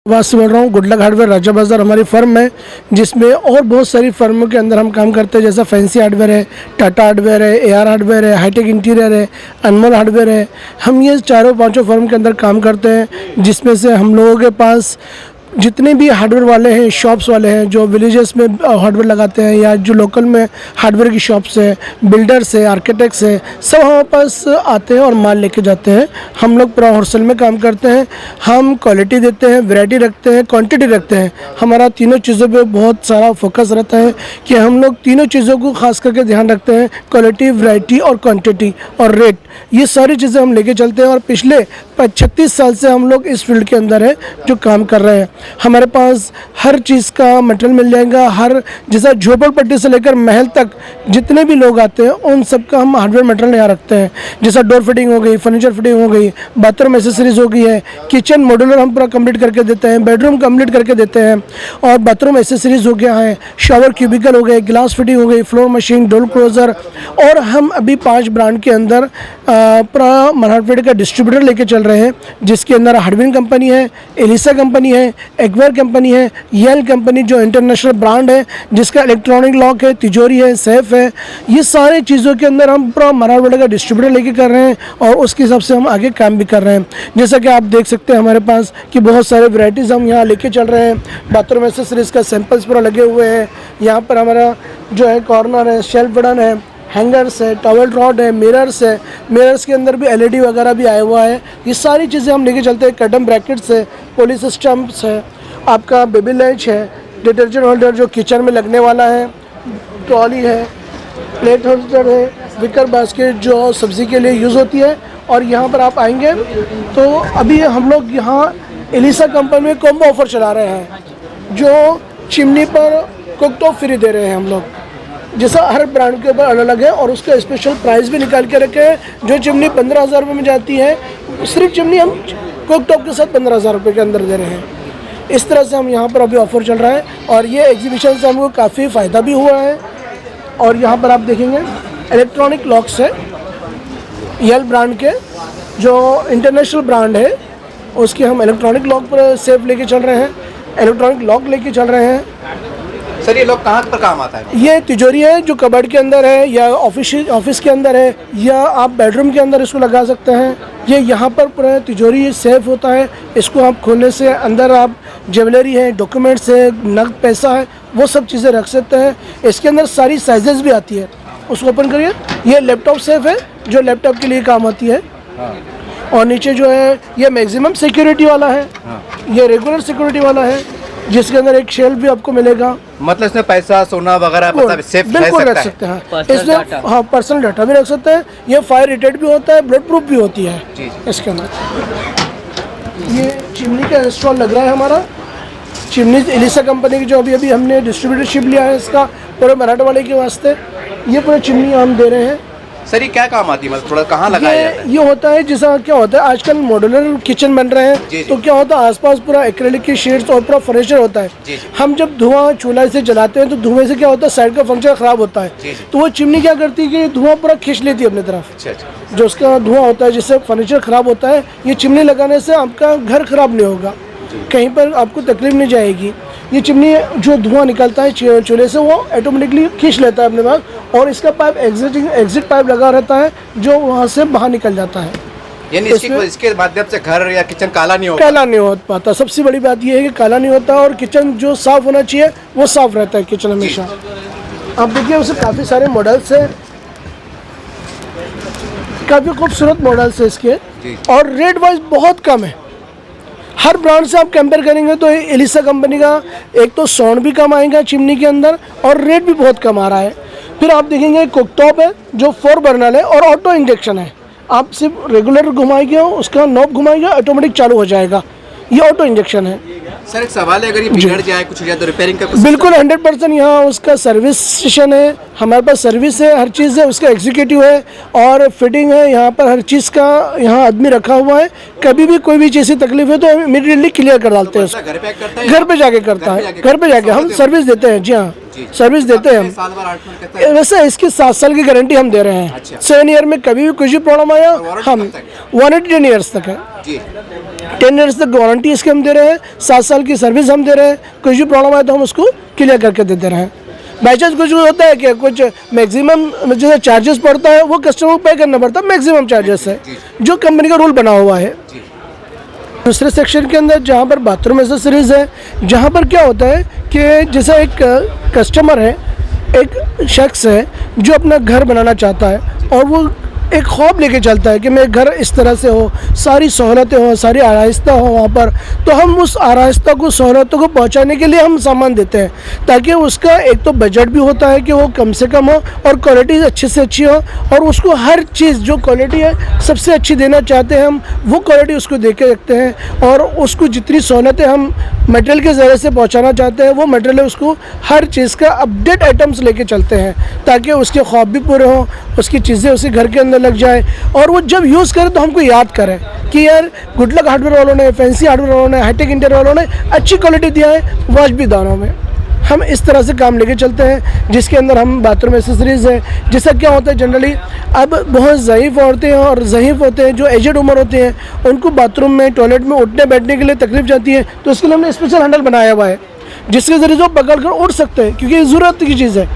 बात से बोल रहा हूँ। गुड लक हार्डवेयर राजा बाज़ार हमारी फर्म है, जिसमें और बहुत सारी फर्मों के अंदर हम काम करते हैं। जैसा फैंसी हार्डवेयर है, टाटा हार्डवेयर है, एआर हार्डवेयर है, हाईटेक इंटीरियर है, अनमोल हार्डवेयर है। हम ये चारों पांचों फर्म के अंदर काम करते हैं, जिसमें से हम लोगों के पास जितने भी हार्डवेयर वाले हैं, शॉप्स वाले हैं जो विलेजेस में हार्डवेयर लगाते हैं, या जो लोकल में हार्डवेयर की शॉप्स है, बिल्डर्स है, आर्किटेक्ट्स है, सब हमारे पास आते हैं और माल लेके जाते हैं। हम लोग पूरा होलसेल में काम करते हैं। हम क्वालिटी देते हैं, वैरायटी रखते हैं, क्वांटिटी रखते हैं। हमारा तीनों चीज़ों पे बहुत सारा फोकस रहता है कि हम लोग तीनों चीज़ों को खास करके ध्यान रखते हैं। क्वालिटी, वैरायटी और क्वांटिटी और रेट, ये सारी चीज़ें हम लेके चलते हैं। और पिछले 36 साल से हम लोग इस फील्ड के अंदर है जो काम कर रहे हैं। हमारे पास हर चीज़ का मटेरियल मिल जाएगा। हर जैसा झोपड़पट्टी से लेकर महल तक जितने भी लोग आते हैं उन सब का हम हार्डवेयर मटेरियल यहाँ रखते हैं। जैसा डोर फिटिंग हो गई, फर्नीचर फिटिंग हो गई, बाथरूम एसेसरीज हो गई है, किचन मॉड्यूलर हम पूरा कंप्लीट करके देते हैं, बेडरूम कंप्लीट करके देते हैं, और बाथरूम एसेसरीज हो गया है, शावर क्यूबिकल हो गए, ग्लास फिटिंग हो गई, फ्लोर मशीन, डोर क्लोजर। और हम अभी 5 ब्रांड के अंदर पूरा मराठवाड़े का डिस्ट्रीब्यूटर लेके चल रहे हैं, जिसके अंदर हार्डवेयर कंपनी है, एलिसा कंपनी है, एक्वेयर कंपनी है, यल कंपनी जो इंटरनेशनल ब्रांड है, जिसका इलेक्ट्रॉनिक लॉक है, तिजोरी है, सेफ है। ये सारे चीज़ों के अंदर हम पूरा मराठवाड़े का डिस्ट्रीब्यूटर लेके कर रहे हैं, और उसके हिसाब से हम आगे काम भी कर रहे हैं। जैसा कि आप देख सकते हैं हमारे पास कि बहुत सारे वैरायटीज़ हम यहाँ लेके चल रहे हैं। बाथरूम एसेसरीज का सैंपल्स पूरा लगे हुए हैं। यहाँ पर हमारा जो है कॉर्नर है, शेल्फ बटन है, हैंगर्स है, टॉवल रॉड है, मिरर्स है। मिरर्स के अंदर भी एलईडी वगैरह भी आया हुआ है। ये सारी चीज़ें हम लेके चलते हैं। कर्टन ब्रैकेट्स है, पुलिस स्टम्प्स है, आपका बेबी लंच है, डिटर्जेंट होल्डर जो किचन में लगने वाला है, ट्रॉली है, प्लेट होल्डर है, विकर बास्केट जो सब्ज़ी के लिए यूज़ होती है। और यहाँ पर आप आएंगे तो अभी हम लोग यहाँ एलिसा कंपनी में कॉम्बो ऑफर चला रहे हैं, जो चिमनी पर कुकटॉप फ्री दे रहे हैं हम लोग। जैसा हर ब्रांड के ऊपर अलग अलग है, और उसका स्पेशल प्राइस भी निकाल के रखे हैं। जो चिमनी 15,000 रुपये में जाती है, सिर्फ चिमनी हम कुकटॉप के साथ 15,000 रुपये के अंदर दे रहे हैं। इस तरह से हम यहाँ पर अभी ऑफ़र चल रहा है, और ये एग्जीबिशन से हमको काफ़ी फ़ायदा भी हुआ है। और यहाँ पर आप देखेंगे इलेक्ट्रॉनिक लॉक्स है, यल ब्रांड के जो इंटरनेशनल ब्रांड है, उसके हम इलेक्ट्रॉनिक लॉक पर सेफ लेके चल रहे हैं, इलेक्ट्रॉनिक लॉक लेके चल रहे हैं। सर ये लॉक कहाँ पर काम आता है? ये तिजोरी है जो कबर्ड के अंदर है, या ऑफिस के अंदर है, या आप बेडरूम के अंदर इसको लगा सकते हैं। ये यहाँ पर पूरा तिजोरी सेफ होता है। इसको आप खोलने से अंदर आप ज्वेलरी है, डॉक्यूमेंट्स है, नकद पैसा है, वो सब चीज़ें रख सकते हैं। इसके अंदर सारी साइजेस भी आती है। उसको ओपन करिए। ये लैपटॉप सेफ है जो लैपटॉप के लिए काम आती है। हाँ। और नीचे जो है ये मैक्सिमम सिक्योरिटी वाला है। हाँ। ये रेगुलर सिक्योरिटी वाला है, जिसके अंदर एक शेल्फ भी आपको मिलेगा। मतलब इसमें पैसा, सोना वगैरह सेफ बिल्कुल रख सकते हैं। इसमें हाँ, पर्सनल डाटा भी रख सकते हैं। ये फायर रेटेड भी होता है, ब्लड प्रूफ भी होती है इसके अंदर। ये चिमनी का इंस्टॉल लग रहा है हमारा। चिमनी एलिसा कंपनी की जो अभी हमने डिस्ट्रीब्यूटरशिप लिया है इसका पूरे मराठवाड़े के वास्ते। ये पूरे चिमनी हम दे रहे हैं। सर ये क्या काम आती है, मतलब थोड़ा कहाँ लगाया जाता है? ये होता है जैसा क्या होता है आजकल मॉड्यूलर किचन बन रहे हैं, तो क्या होता है आसपास पूरा एक्रेलिक की शीट्स और पूरा फर्नीचर होता है। हम जब धुआं चूल्हा से जलाते हैं तो धुएं से क्या होता है साइड का फंक्शन खराब होता है। तो वो चिमनी क्या करती है कि धुआं पूरा खींच लेती है अपनी तरफ। जो उसका धुआं होता है जिससे फर्नीचर खराब होता है, ये चिमनी लगाने से आपका घर खराब नहीं होगा, कहीं पर आपको तकलीफ नहीं जाएगी। ये चिमनी जो धुआं निकलता है चूल्हे से वो ऑटोमेटिकली खींच लेता है अपने पास, और इसका पाइप एग्जिट पाइप लगा रहता है जो वहाँ से बाहर निकल जाता है। यानी इसके माध्यम से घर या किचन काला नहीं हो पाता। सबसे बड़ी बात ये है कि काला नहीं होता, और किचन जो साफ होना चाहिए वो साफ रहता है किचन हमेशा। आप देखिए उसे काफ़ी सारे मॉडल्स है, काफ़ी खूबसूरत मॉडल्स है इसके, और रेट वाइज बहुत कम है। हर ब्रांड से आप कंपेयर करेंगे तो एलिसा कंपनी का एक तो साउंड भी कम आएगा चिमनी के अंदर, और रेट भी बहुत कम आ रहा है। फिर आप देखेंगे कुकटॉप है जो 4 बर्नर है और ऑटो इंजेक्शन है। आप सिर्फ रेगुलर घुमाएंगे, उसका नॉब घुमाएंगे, ऑटोमेटिक चालू हो जाएगा। ये ऑटो इंजेक्शन है। सर एक सवाल है, अगर ये बिगड़ जाए कुछ हो जाए तो रिपेयरिंग का कुछ? बिल्कुल 100% यहाँ उसका सर्विस स्टेशन है, हमारे पास सर्विस है, हर चीज़ है, उसका एग्जीक्यूटिव है और फिटिंग है। यहाँ पर हर चीज़ का यहाँ आदमी रखा हुआ है। कभी भी कोई भी चीज़ की तकलीफ है तो इमीडिएटली क्लियर कर डालते हैं उसको। घर पे जाके करता है, घर पे जाके हम सर्विस देते हैं। जी हाँ, सर्विस देते हैं हम। वैसे इसकी 7 साल की गारंटी हम दे रहे हैं। 7 ईयर में कभी भी कुछ भी प्रॉब्लम आया हम 180 ईयर्स तक है। 10 ईयर्स तक वारंटी इसकी हम दे रहे हैं, 7 साल की सर्विस हम दे रहे हैं। कुछ भी प्रॉब्लम आए तो हम उसको क्लियर करके देते रहे हैं। बाई चांस कुछ होता है कि कुछ मैक्सिमम जैसे चार्जेस पड़ता है वो कस्टमर को पे करना पड़ता है, मैक्सिमम चार्जेस है जो कंपनी का रूल बना हुआ है। दूसरे सेक्शन के अंदर जहाँ पर बाथरूम एसेसरीज है, जहाँ पर क्या होता है कि जैसा एक कस्टमर है, एक शख्स है जो अपना घर बनाना चाहता है और वो एक ख्वाब लेके चलता है कि मेरे घर इस तरह से हो, सारी सहूलतें हो, सारी आराइस्ता हो वहाँ पर, तो हम उस आराइस्ता को, सहूलतों को पहुँचाने के लिए हम सामान देते हैं ताकि उसका एक तो बजट भी होता है कि वो कम से कम हो और क्वालिटी अच्छे से अच्छी हो और उसको हर चीज़ जो क्वालिटी है सबसे अच्छी देना चाहते हैं हम, वो क्वालिटी उसको दे के रखते हैं और उसको जितनी सहूलतें हम मटेरियल के ज़रिए से पहुँचाना चाहते हैं वो मटेरियल उसको हर चीज़ का अपडेट आइटम्स लेके चलते हैं ताकि उसके ख्वाब भी पूरे हों, उसकी चीज़ें उसके घर के अंदर लग जाए और वो जब यूज़ करे तो हमको याद करें कि यार गुडलक हार्डवेयर वालों ने, फैंसी हार्डवेयर वालों ने, हाईटेक इंटीरियर वालों ने अच्छी क्वालिटी दिया है वाजिबी दामों में। हम इस तरह से काम लेके चलते हैं जिसके अंदर हम बाथरूम एसेसरीज़ है। जैसा क्या होता है जनरली अब बहुत ज़ईफ़ औरतें हैं और ज़ईफ़ होते हैं जो एजेड उम्र होते हैं, उनको बाथरूम में, टॉयलेट में उठने बैठने के लिए तकलीफ जाती है, तो उसके लिए हमने स्पेशल हैंडल बनाया हुआ है जिसके ज़रिए वो पकड़ कर उठ सकते हैं क्योंकि ज़रूरत की चीज़ है।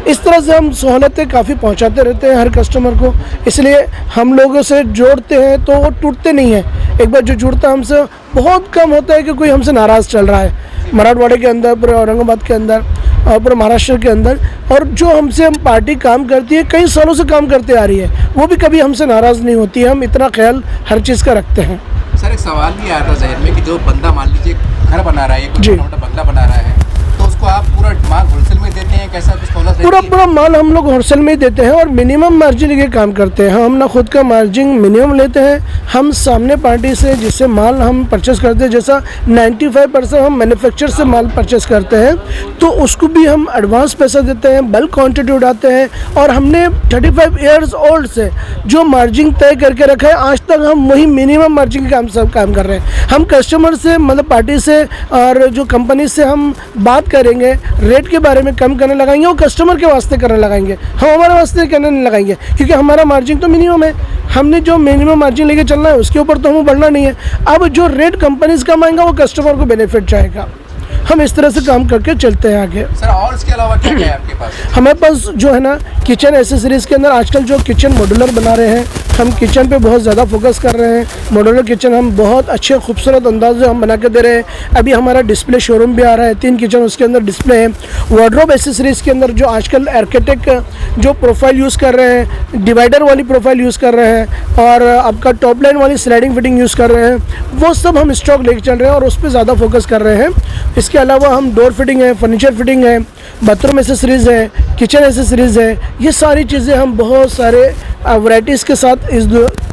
इस तरह से हम सहूलतें काफ़ी पहुंचाते रहते हैं हर कस्टमर को, इसलिए हम लोगों से जोड़ते हैं तो वो टूटते नहीं हैं। एक बार जो जुड़ता है हमसे बहुत कम होता है कि कोई हमसे नाराज़ चल रहा है मराठवाड़े के अंदर, पूरे औरंगाबाद के अंदर और पूरे महाराष्ट्र के अंदर, और जो हमसे हम पार्टी काम करती है कई सालों से काम करते आ रही है वो भी कभी हमसे नाराज़ नहीं होती है। हम इतना ख्याल हर चीज़ का रखते हैं। सर एक सवाल भी आया था जहन में कि जो बंदा मान लीजिए घर बना रहा है, कोई छोटा बंगला बना रहा है, तो उसको आप पूरा माल होलसेल में देते हैं, कैसा कुछ पूरा माल हम लोग होलसेल में ही देते हैं और मिनिमम मार्जिन लेके काम करते हैं। हम ना खुद का मार्जिन मिनिमम लेते हैं, हम सामने पार्टी से जिससे माल हम परचेस करते हैं, जैसा 95% हम मैन्युफैक्चर से माल परचेस करते हैं तो उसको भी हम एडवांस पैसा देते हैं, बल्क क्वांटिटी उठाते हैं और हमने 35 ईयर्स ओल्ड से जो मार्जिन तय करके रखा है आज तक हम वही मिनिमम मार्जिन के काम कर रहे हैं। हम कस्टमर से मतलब पार्टी से और जो कंपनी से हम बात करेंगे रेट के बारे में कम करने लगाएंगे और कस्टमर के वास्ते करने लगाएंगे, हम हमारे वास्ते करने नहीं लगाएंगे क्योंकि हमारा मार्जिन तो मिनिमम है। हमने जो मिनिमम मार्जिन लेके चलना है उसके ऊपर तो हमें बढ़ना नहीं है। अब जो रेट कंपनीज कम आएगा वो कस्टमर को बेनिफिट जाएगा। हम इस तरह से काम करके चलते हैं आगे। सर और इसके अलावा क्या है आपके पास? हमारे पास जो है ना किचन एसेसरीज़ के अंदर आजकल जो किचन मॉड्यूलर बना रहे हैं, हम किचन पे बहुत ज़्यादा फोकस कर रहे हैं। मॉड्यूलर किचन हम बहुत अच्छे खूबसूरत अंदाज से हम बना के दे रहे हैं। अभी हमारा डिस्प्ले शोरूम भी आ रहा है, 3 किचन उसके अंदर डिस्प्ले है। वार्डरोब एसेसरीज़ के अंदर जो आजकल आर्किटेक्ट जो प्रोफाइल यूज़ कर रहे हैं, डिवाइडर वाली प्रोफाइल यूज़ कर रहे हैं और आपका टॉप लाइन वाली स्लाइडिंग फिटिंग यूज़ कर रहे हैं, वो सब हम स्टॉक लेके चल रहे हैं और उस पर ज़्यादा फोकस कर रहे हैं। इसके अलावा हम डोर फिटिंग है, फर्नीचर फिटिंग है, बाथरूम एसेसरीज़ है, किचन एसेसरीज़ है, ये सारी चीज़ें हम बहुत सारे वैराइटीज़ के साथ इस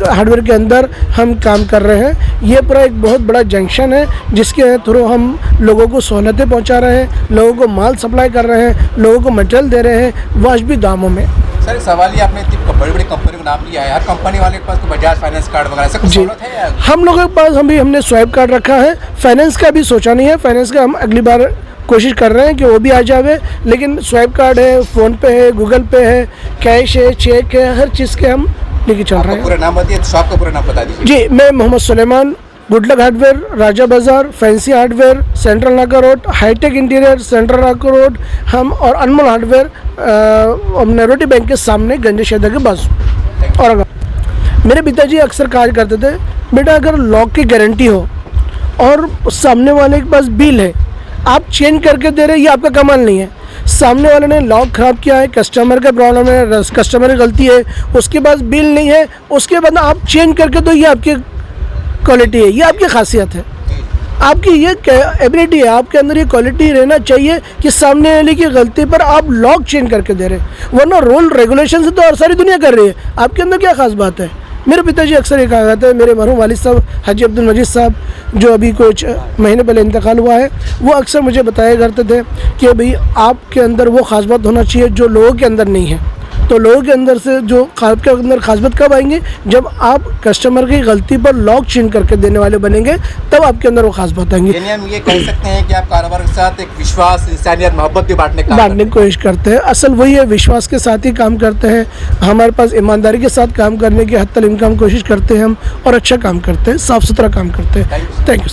हार्डवेयर के अंदर हम काम कर रहे हैं। ये पूरा एक बहुत बड़ा जंक्शन है जिसके थ्रू हम लोगों को सहूलतें पहुंचा रहे हैं, लोगों को माल सप्लाई कर रहे हैं, लोगों को मटेरियल दे रहे हैं वाजिबी दामों में। सर सवाल ये आपने इतनी बड़ी बड़ी कंपनी का नाम लिया है, हर कंपनी वाले के पास तो बजाज फाइनेंस कार्ड वगैरह से कुछ सहूलत है या? हम लोगों के पास हमने स्वाइप कार्ड रखा है, फाइनेंस का भी सोचा नहीं है। फाइनेंस का हम अगली बार कोशिश कर रहे हैं कि वो भी आ जावे, लेकिन स्वाइप कार्ड है, फ़ोन पे है, गूगल पे है, कैश है, चेक है, हर चीज़ के हम लेके चल रहे हैं। पूरा नाम बताइए, शॉप का पूरा नाम बता दीजिए। जी, मैं मोहम्मद सुलेमान, गुडलक हार्डवेयर, राजा बाज़ार, फैंसी हार्डवेयर, सेंट्रल नाका रोड, हाईटेक इंटीरियर, सेंट्रल नाका रोड, हम और अनमोल हार्डवेयर नेरोटी बैंक के सामने गंजे शहदा के बाजू औरंगाबाद। मेरे पिताजी अक्सर कहा करते थे, बेटा अगर लॉक की गारंटी हो और सामने वाले के पास बिल है, आप चेंज करके दे रहे, ये आपका कमाल नहीं है। सामने वाले ने लॉक ख़राब किया है, कस्टमर का प्रॉब्लम है, कस्टमर की गलती है, उसके पास बिल नहीं है, उसके बाद आप चेंज करके दो, ये आपकी क्वालिटी है, ये आपकी खासियत है, आपकी ये एबिलिटी है, आपके अंदर ये क्वालिटी रहना चाहिए कि सामने वाले की गलती पर आप लॉक चेंज करके दे रहे, वरना रूल रेगुलेशन से तो और सारी दुनिया कर रही है, आपके अंदर क्या खास बात है। मेरे पिताजी अक्सर ये कहा करते हैं, मेरे मरहूम वालिद साहब हाजी अब्दुल मजीद साहब जो अभी कुछ महीने पहले इंतकाल हुआ है, वो अक्सर मुझे बताया करते थे कि भाई आपके अंदर वो ख़ास बात होना चाहिए जो लोगों के अंदर नहीं है। तो लोगों के अंदर से जो आपके अंदर खास बात कब आएंगे, जब आप कस्टमर की गलती पर लॉक चेंज करके देने वाले बनेंगे, तब आपके अंदर वो खास बात आएंगी। यानी हम ये कह सकते हैं कि आप कारोबार के साथ एक विश्वास, इंसानियत, मोहब्बत भी बांटने की कोशिश करते हैं। असल वही है, विश्वास के साथ ही काम करते हैं। हमारे पास ईमानदारी के साथ काम करने की हद तक इनका हम कोशिश करते हैं हम, और अच्छा काम करते हैं, साफ़ सुथरा काम करते हैं। Thank you.